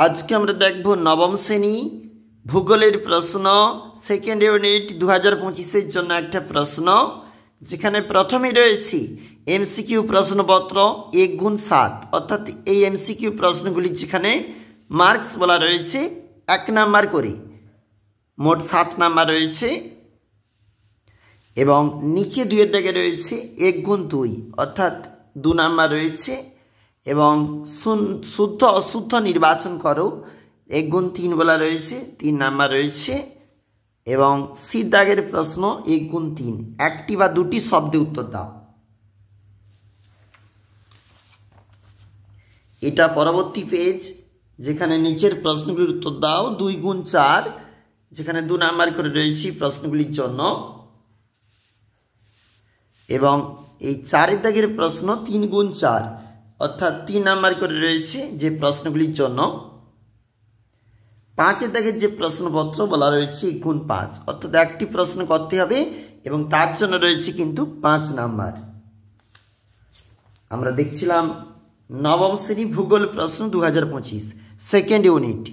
আজকে আমরা দেখব নবম শ্রেণী ভূগোলের প্রশ্ন সেকেন্ড ইউনিট 2025 এর জন্য একটা প্রশ্ন, যেখানে প্রথমে রয়েছে এমসিকিউ প্রশ্নপত্র 1x7, অর্থাৎ এই এমসিকিউ প্রশ্নগুলি যেখানে মার্কস বলা রয়েছে 1 নাম্বার করে, মোট 7 নাম্বার রয়েছে। এবং নিচে 2 দাগে রয়েছে 1x2, অর্থাৎ 2 নাম্বার রয়েছে। এবং শুদ্ধ অশুদ্ধ নির্বাচন করো, 1x3 বলা রয়েছে, 3 নাম্বার রয়েছে। এবং সি দাগের প্রশ্ন 1x3, একটি বা দুটি শব্দে উত্তর দাও। এটা পরবর্তী পেজ, যেখানে নিচের প্রশ্নগুলির উত্তর দাও। 2x4, যেখানে 2 নাম্বার করে রয়েছে প্রশ্নগুলির জন্য। এবং এই 4 দাগের প্রশ্ন 3x4, অর্থাৎ 3 নাম্বার করে রয়েছে যে প্রশ্নগুলির জন্য। 5 দাগের যে প্রশ্নপত্র বলা রয়েছে 1x5, অর্থাৎ একটি প্রশ্ন করতে হবে এবং তার জন্য রয়েছে কিন্তু 5 নাম্বার। আমরা দেখছিলাম নবম শ্রেণী ভূগোল প্রশ্ন 2025 সেকেন্ড ইউনিট।